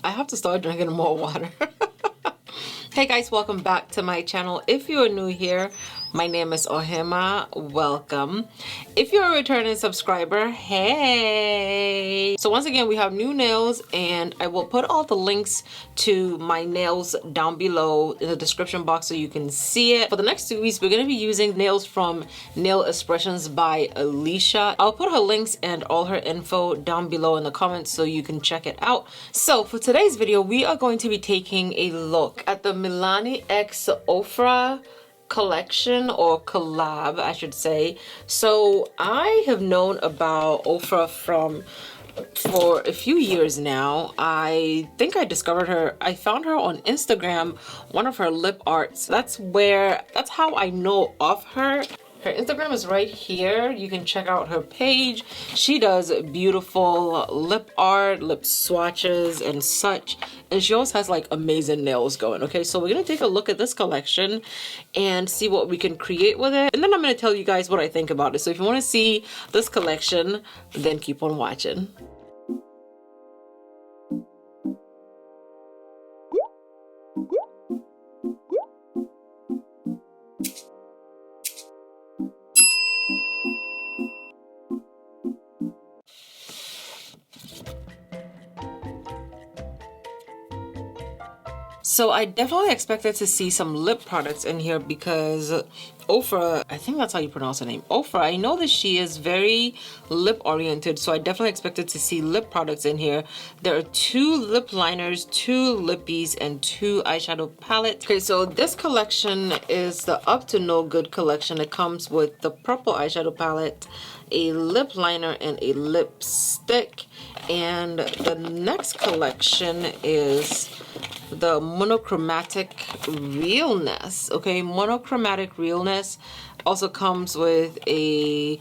I have to start drinking more water. Hey guys, welcome back to my channel. If you are new here, my name is Ohemaa. Welcome. If you're a returning subscriber, hey! So once again, we have new nails, and I will put all the links to my nails down below in the description box so you can see it. For the next 2 weeks, we're going to be using nails from Nail Expressions by Alicia. I'll put her links and all her info down below in the comments so you can check it out. So for today's video, we are going to be taking a look at the Milani x Ourfa collection, or collab I should say. So I have known about Ourfa for a few years now. I think I discovered her, I found her on Instagram, one of her lip arts. That's how I know of her. Her Instagram is right here. You can check out her page. She does beautiful lip art, lip swatches and such. And she also has like amazing nails going. Okay, so we're gonna take a look at this collection and see what we can create with it. And then I'm gonna tell you guys what I think about it. So if you wanna see this collection, then keep on watching. So I definitely expected to see some lip products in here because Ourfa, I think that's how you pronounce her name, Ourfa, I know that she is very lip oriented, so I definitely expected to see lip products in here. There are 2 lip liners, 2 lippies, and 2 eyeshadow palettes. Okay, so this collection is the Up to No Good collection. It comes with the purple eyeshadow palette, a lip liner, and a lipstick. And the next collection is the Monochromatic Realness. Okay, Monochromatic Realness also comes with an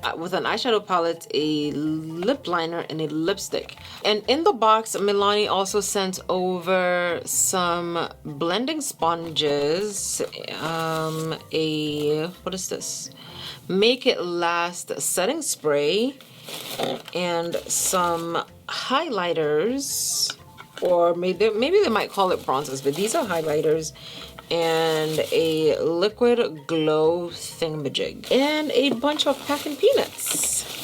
eyeshadow palette, a lip liner, and a lipstick. And in the box, Milani also sent over some blending sponges, what is this? Make It Last setting spray, and some highlighters, or maybe they might call it bronzers, but these are highlighters, and a liquid glow thingamajig, and a bunch of packing peanuts.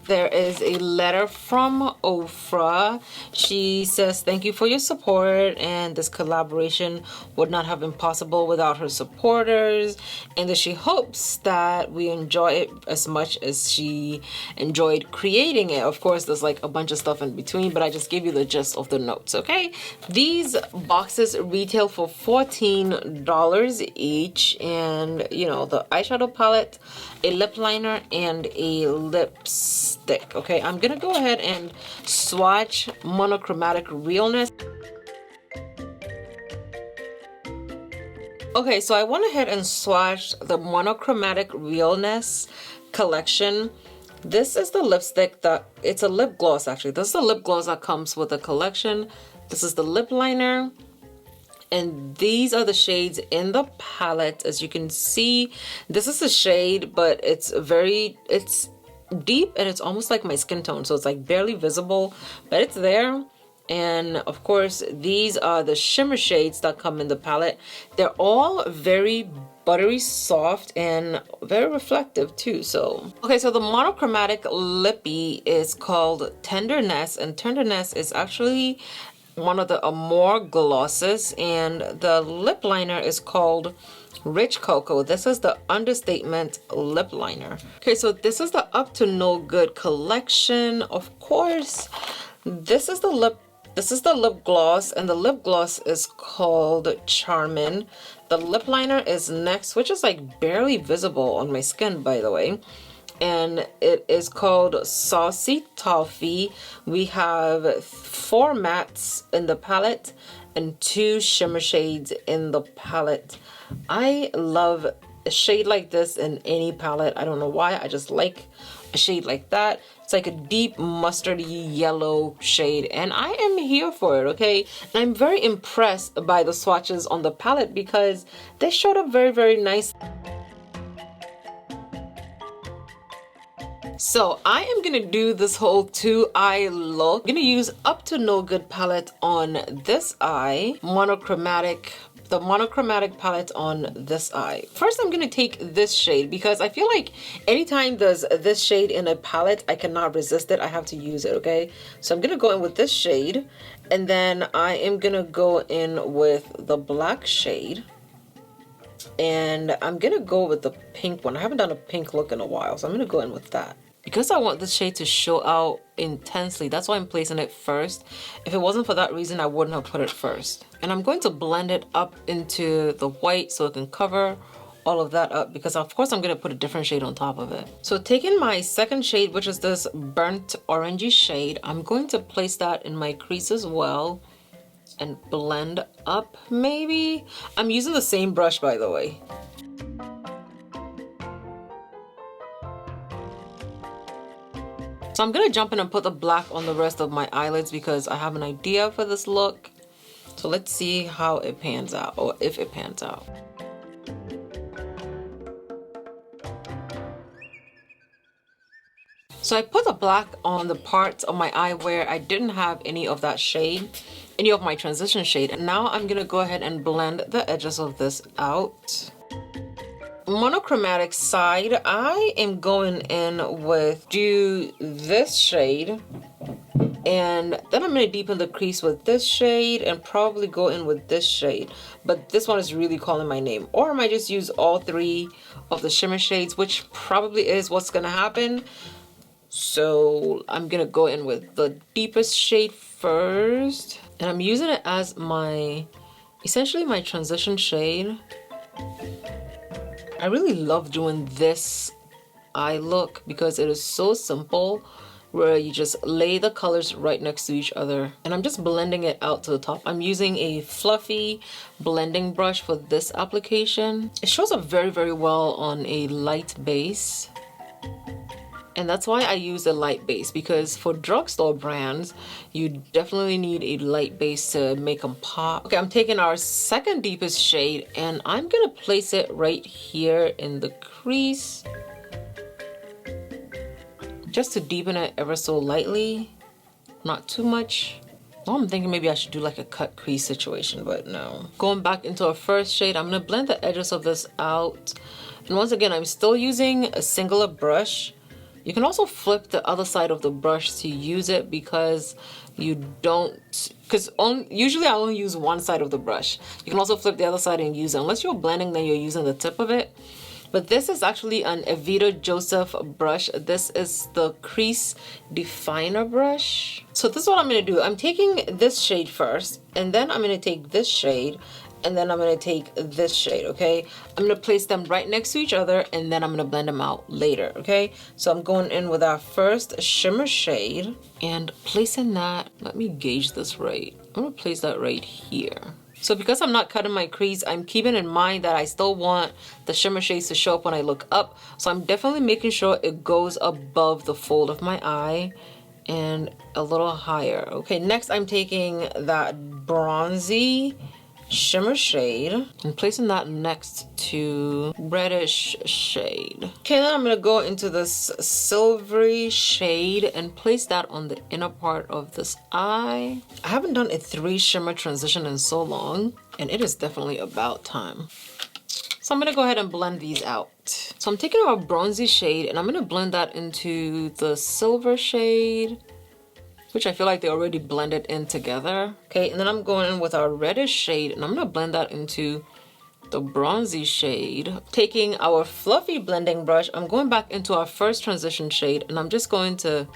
There is a letter from Ourfa. She says, thank you for your support, and this collaboration would not have been possible without her supporters, and that she hopes that we enjoy it as much as she enjoyed creating it. Of course, there's like a bunch of stuff in between, but I just gave you the gist of the notes, okay? These boxes retail for $14 each, and you know, the eyeshadow palette, a lip liner, and a lipstick. Okay, I'm gonna go ahead and swatch Monochromatic Realness. Okay, so I went ahead and swatched the Monochromatic Realness collection. This is the lipstick it's a lip gloss actually. This is the lip gloss that comes with the collection. This is the lip liner. And these are the shades in the palette. As you can see, this is a shade, but it's deep and it's almost like my skin tone. So it's like barely visible, but it's there. And of course, these are the shimmer shades that come in the palette. They're all very buttery soft and very reflective too. So okay, so the monochromatic lippy is called Tenderness, and Tenderness is actually one of the Amore glosses, and the lip liner is called Rich Cocoa. This is the Understatement lip liner. Okay, so this is the Up to No Good collection. Of course, this is the lip gloss, and the lip gloss is called Charmin. The lip liner is next, which is like barely visible on my skin, by the way. And it is called Saucy Toffee. We have 4 mattes in the palette and 2 shimmer shades in the palette. I love a shade like this in any palette. I don't know why, I just like a shade like that. It's like a deep mustardy yellow shade, and I am here for it, okay? And I'm very impressed by the swatches on the palette because they showed up very, very nice. So I am gonna do this whole two eye look. I'm gonna use Up to No Good palette on this eye, the monochromatic palette on this eye. First, I'm gonna take this shade because I feel like anytime there's this shade in a palette, I cannot resist it. I have to use it, okay? So I'm gonna go in with this shade, and then I am gonna go in with the black shade. And I'm gonna go with the pink one. I haven't done a pink look in a while, so I'm gonna go in with that. Because I want this shade to show out intensely, that's why I'm placing it first. If it wasn't for that reason, I wouldn't have put it first. And I'm going to blend it up into the white so it can cover all of that up, because of course I'm going to put a different shade on top of it. So taking my second shade, which is this burnt orangey shade, I'm going to place that in my crease as well and blend up maybe. I'm using the same brush, by the way. So I'm gonna jump in and put the black on the rest of my eyelids because I have an idea for this look. So let's see how it pans out, or if it pans out. So I put the black on the parts of my eye where I didn't have any of that shade, any of my transition shade. And now I'm gonna go ahead and blend the edges of this out. Monochromatic side, I am going in with this shade, and then I'm going to deepen the crease with this shade and probably go in with this shade, but this one is really calling my name. Or I might just use all three of the shimmer shades, which probably is what's going to happen. So I'm going to go in with the deepest shade first, and I'm using it as essentially my transition shade. I really love doing this eye look because it is so simple, where you just lay the colors right next to each other, and I'm just blending it out to the top. I'm using a fluffy blending brush for this application. It shows up very, very well on a light base. And that's why I use a light base, because for drugstore brands, you definitely need a light base to make them pop. Okay, I'm taking our second deepest shade and I'm gonna place it right here in the crease, just to deepen it ever so lightly, not too much. Well, I'm thinking maybe I should do like a cut crease situation, but no. Going back into our first shade, I'm gonna blend the edges of this out. And once again, I'm still using a singular brush. You can also flip the other side of the brush to use it, because usually I only use one side of the brush. You can also flip the other side and use it. Unless you're blending, then you're using the tip of it. But this is actually an Evita Joseph brush. This is the crease definer brush. So this is what I'm gonna do. I'm taking this shade first, and then I'm gonna take this shade, and then I'm gonna take this shade, okay? I'm gonna place them right next to each other, and then I'm gonna blend them out later, okay? So I'm going in with our first shimmer shade and placing that, let me gauge this right. I'm gonna place that right here. So because I'm not cutting my crease, I'm keeping in mind that I still want the shimmer shades to show up when I look up. So I'm definitely making sure it goes above the fold of my eye and a little higher. Okay, next I'm taking that bronzy shimmer shade and placing that next to reddish shade. Okay, then I'm gonna go into this silvery shade and place that on the inner part of this eye. I haven't done a 3 shimmer transition in so long, and it is definitely about time. So I'm gonna go ahead and blend these out. So I'm taking our bronzy shade and I'm gonna blend that into the silver shade, which I feel like they already blended in together. Okay, and then I'm going in with our reddish shade and I'm gonna blend that into the bronzy shade. Taking our fluffy blending brush, I'm going back into our first transition shade and I'm just going to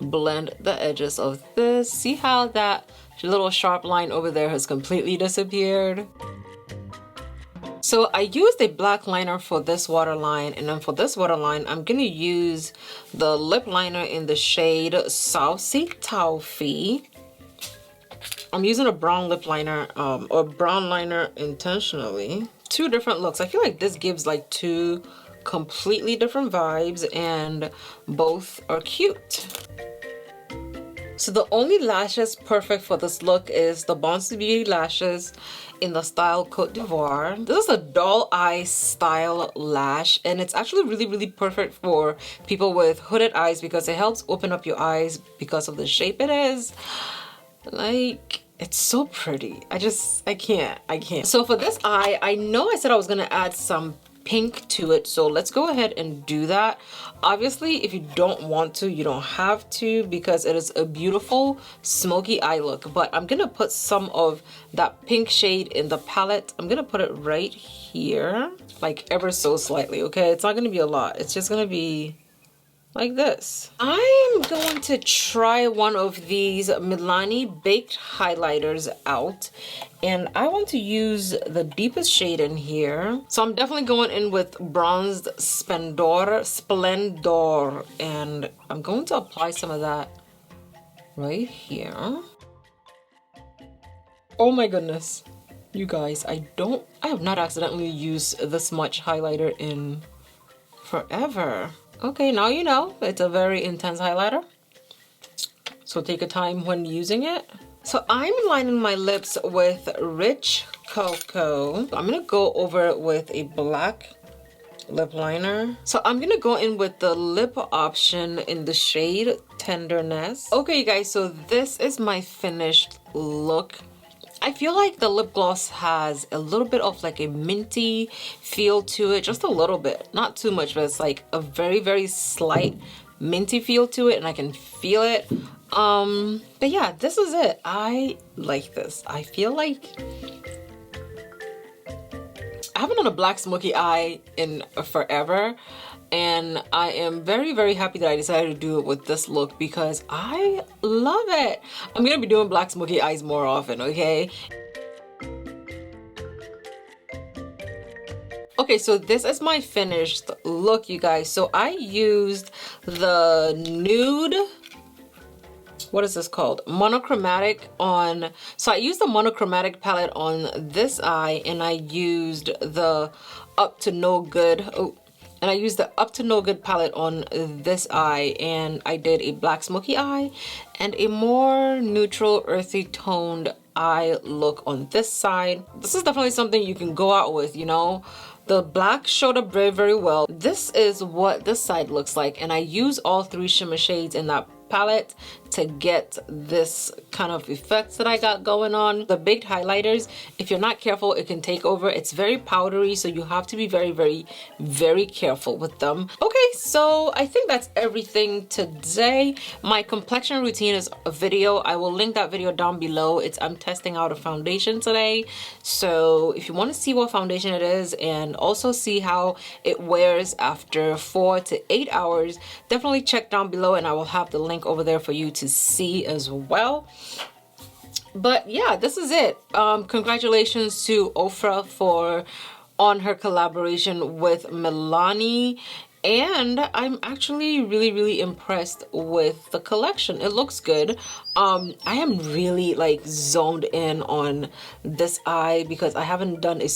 blend the edges of this. See how that little sharp line over there has completely disappeared? So I used a black liner for this waterline, and then for this waterline, I'm gonna use the lip liner in the shade Saucy Toffee. I'm using a brown lip liner, or brown liner intentionally. 2 different looks. I feel like this gives like 2 completely different vibes, and both are cute. So the only lashes perfect for this look is the Bouncy Beauty lashes in the style Cote d'Ivoire. This is a doll eye style lash, and it's actually really perfect for people with hooded eyes because it helps open up your eyes because of the shape it is. Like, it's so pretty. I can't. So for this eye, I know I said I was gonna add some pink to it, so let's go ahead and do that. Obviously, if you don't want to, you don't have to, because it is a beautiful smoky eye look. But I'm gonna put some of that pink shade in the palette. I'm gonna put it right here, like ever so slightly, okay? It's not gonna be a lot. It's just gonna be like this. I'm going to try one of these Milani baked highlighters out, and I want to use the deepest shade in here. So I'm definitely going in with Bronzed Splendor, and I'm going to apply some of that right here. Oh my goodness, you guys, I have not accidentally used this much highlighter in forever. Okay, now you know, it's a very intense highlighter, so take your time when using it. So I'm lining my lips with Rich Cocoa. I'm gonna go over it with a black lip liner. So I'm gonna go in with the lip option in the shade Tenderness. Okay, you guys, so this is my finished look. I feel like the lip gloss has a little bit of like a minty feel to it, just a little bit, not too much, but it's like a very slight minty feel to it, and I can feel it. But yeah, this is it. I like this. I feel like I haven't done a black smoky eye in forever, and I am very happy that I decided to do it with this look because I love it. I'm gonna be doing black smoky eyes more often, okay? Okay, so this is my finished look, you guys. So I used the nude, what is this called? Monochromatic on, so I used the monochromatic palette on this eye, and I used the Up to No Good, and I used the Up to No Good palette on this eye, and I did a black smoky eye and a more neutral earthy toned eye look on this side. This is definitely something you can go out with, you know. The black showed up very well. This is what this side looks like, and I use all three shimmer shades in that palette to get this kind of effects that I got going on. The baked highlighters, if you're not careful, it can take over. It's very powdery, so you have to be very careful with them. Okay, so I think that's everything today. My complexion routine is a video. I will link that video down below. I'm testing out a foundation today, so if you want to see what foundation it is and also see how it wears after 4 to 8 hours, definitely check down below, and I will have the link over there for you to see as well. But yeah, this is it. Congratulations to Ourfa on her collaboration with Milani, and I'm actually really impressed with the collection. It looks good. I am really like zoned in on this eye because I haven't done a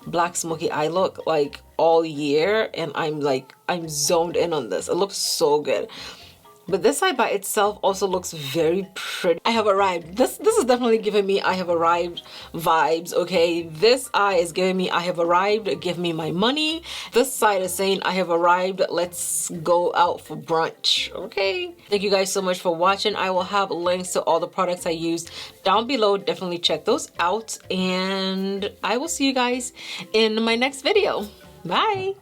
black smoky eye look like all year, and I'm zoned in on this. It looks so good. But this side by itself also looks very pretty. I have arrived. This is definitely giving me I have arrived vibes, okay? This eye is giving me I have arrived, give me my money. This side is saying I have arrived, let's go out for brunch, okay? Thank you guys so much for watching. I will have links to all the products I used down below. Definitely check those out, and I will see you guys in my next video. Bye!